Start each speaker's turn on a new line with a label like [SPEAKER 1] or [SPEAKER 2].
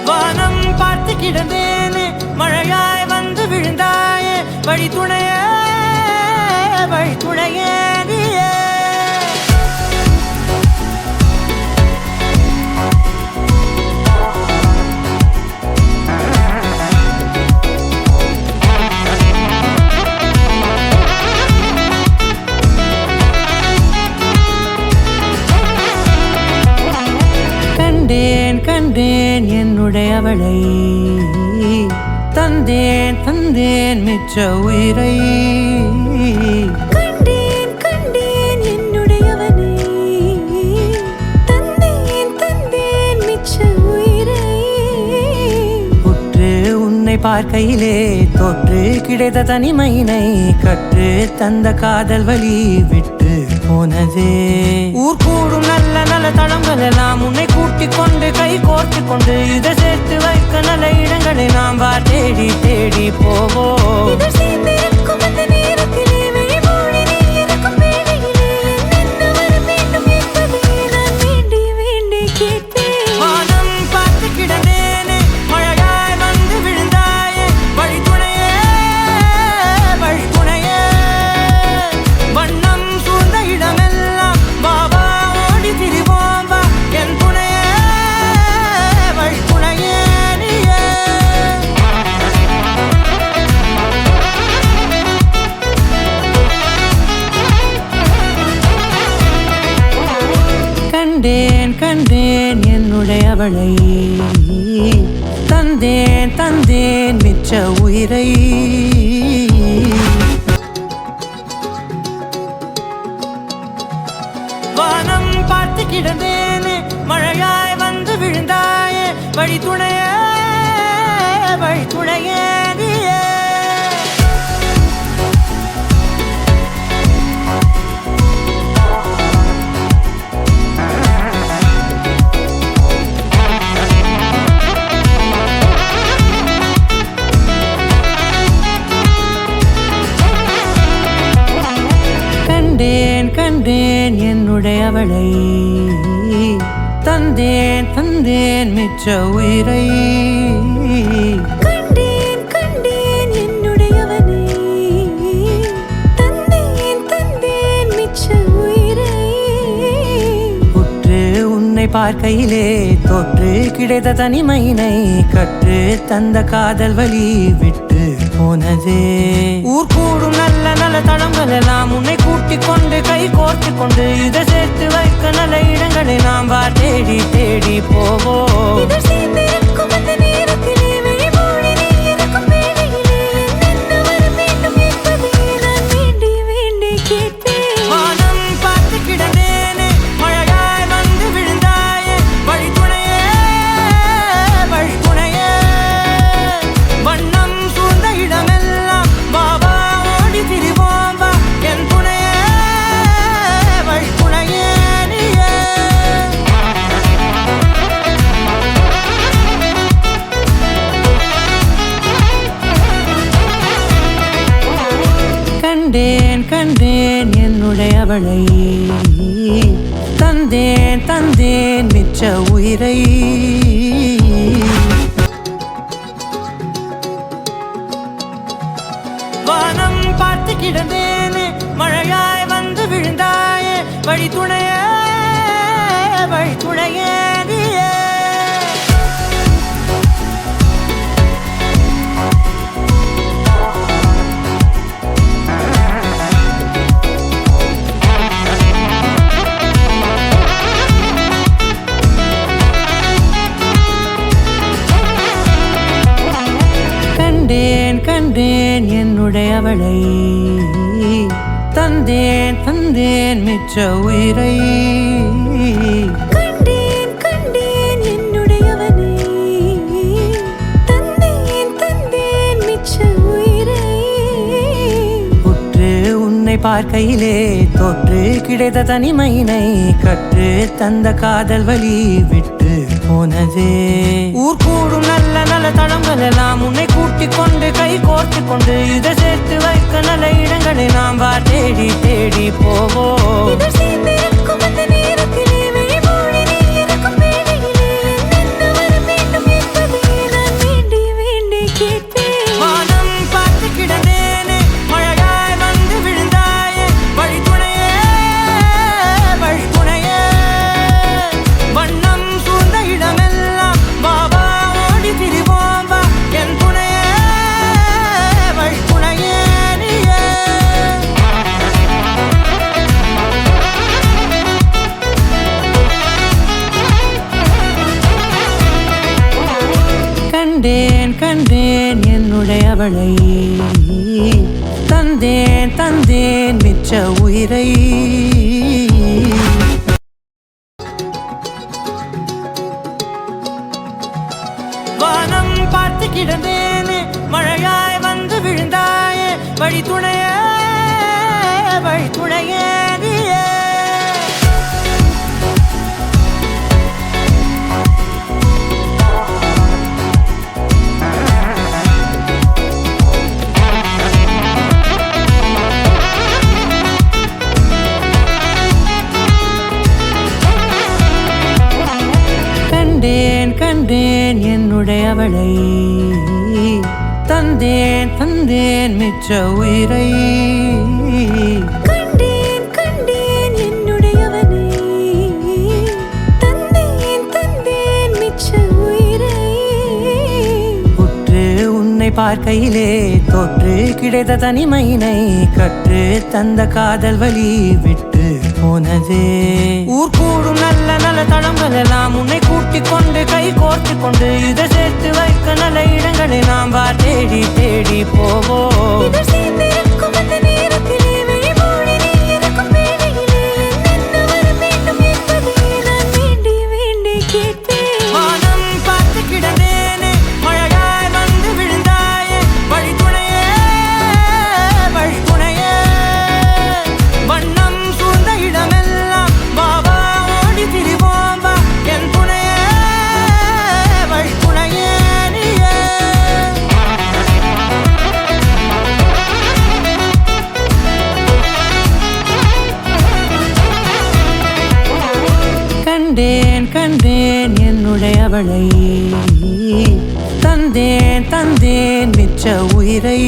[SPEAKER 1] வானம் பார்த்து கிடந்தேனே மழையாய் வந்து விழுந்தாயே வழி துணையே நீயே கண்டேன் என்னுடையவளை தந்தேன் மிச்ச உயிரை
[SPEAKER 2] கண்டேன் என்னுடையவனை தந்தேன் மிச்ச உயிரை
[SPEAKER 1] உற்று உன்னை பார்க்கையிலே தொற்று கிடைத்த தனிமையினை கற்று தந்த காதல் வழி விட்டு போனதே ஊர் கூடும் நல்ல நல்ல தளங்கள் எல்லாம் உன்னை கூட்டிக் கொண்டு கை கோர்த்து கொண்டு இதை சேர்த்து வைக்க நல்ல இடங்களை நாம் தேடி தேடி போவோம். வானம் பார்த்து கிடந்தேனே மழையாய் வந்து விழுந்தாயே வழி துணையே வண்ணம் சூழ்ந்த இடமெல்லாம் பாபா ஓடி திரிவோம் வா என் துணையே வழி துணையே நீயே கண்டேன் என்னுடையவளை தந்தேன் மிச்ச உயிரை வானம் பார்த்து கிடந்தேனே மழையாய் வந்து விழுந்தாயே வழி துணையே நீயே கண்டேன் என்னுடையவளை தந்தேன் மிச்ச உயிரை
[SPEAKER 2] கண்டேன் என்னுடையவனை தந்தேன் மிச்ச உயிரை
[SPEAKER 1] உற்று உன்னை பார்க்கையிலே தொற்று கிடைத்த தனிமையினை கற்று தந்த காதல் வழி விட்டு போனதே ஊர் கூடும் நல்ல நல்ல தளங்கள் எல்லாம் உன்னை கூட்டிக் கொண்டு கை கோர்த்து கொண்டு இதை சேர்த்து வைக்க நல்ல இடங்களை நாம் தேடி தேடி போவோம். வானம் பார்த்து கிடந்தேனே மழையாய் வந்து விழுந்தாயே வழி துணையே வண்ணம் சூழ்ந்த இடமெல்லாம் பாபா ஓடி திரிவோம் வா என் துணையே வழி துணையே நீயே கண்டேன் என்னுடையவளை தந்தேன் மிச்ச உயிரை வானம் பார்த்து கிடந்தேனே மழையாய் வந்து விழுந்தாயே வழி துணையே நீயே கண்டேன் என்னுடையவளை தந்தேன் மிச்ச உயிரை
[SPEAKER 2] கண்டேன் என்னுடையவனை தந்தேன் மிச்ச உயிரை
[SPEAKER 1] உற்று உன்னை பார்க்கையிலே தொற்று கிடைத்த தனிமையினை கற்று தந்த காதல் வழி விட்டு போனதே ஊர் கூடும் நல்ல நல்ல தளங்கள் எல்லாம் உன்னை கூட்டிக் கொண்டு கை கோர்த்து கொண்டு இதை சேர்த்து வைக்க நல்ல இடங்களை நாம் தேடி தேடி போவோம்.
[SPEAKER 2] நேரத்திலே வழிமொழி நீ இருக்கும் வேளையிலே என்ன வர வேண்டும் என்பது
[SPEAKER 1] கண்டேன் என்னுடையவளை தந்தேன் தந்தேன் மிச்ச உயிரை வானம் பார்த்து கிடந்தேனே மழையாய் வந்து விழுந்தாயே வழி துணையே நீயே கண்டேன் கண்டேன் என்னுடையவளை தந்தேன் தந்தேன் மிச்ச உயிரை
[SPEAKER 2] கண்டேன் கண்டேன் என்னுடையவனை தந்தேன் தந்தேன் மிச்ச உயிரை
[SPEAKER 1] உற்று உன்னை பார்க்கையிலே தொற்று கிடைத்த தனிமையினை கற்று தந்த காதல் வழி விட்டு போனதே ஊர் கூடும் நல்ல நல்ல தளங்கள் எல்லாம் உன்னை கூட்டிக் கொண்டு கை கோர்த்து கொண்டு இதை சேர்த்து வைக்க நல்ல இடங்களை நாம் வா தேடி தேடி போவோம்
[SPEAKER 2] இதழ் சேர்ந்திருக்கும் அந்த நேரத்திலே விழிமூடி நீ இருக்கும் வேளையிலே என்னென்ன வர வேண்டும் என்பதை நான் வேண்டி வேண்டி கேட்பேன்
[SPEAKER 1] வானம் பார்த்து கிடந்தேனே மழையாய் வந்து விழுந்தாயே வழி துணையே வண்ணம் சூழ்ந்த இடமெல்லாம் பாபா ஓடி திரிவோம் வா என் துணையே வழி துணையே நீயே கண்டேன் கண்டேன் என்னுடையவளை தந்தேன் தந்தேன் மிச்ச உயிரை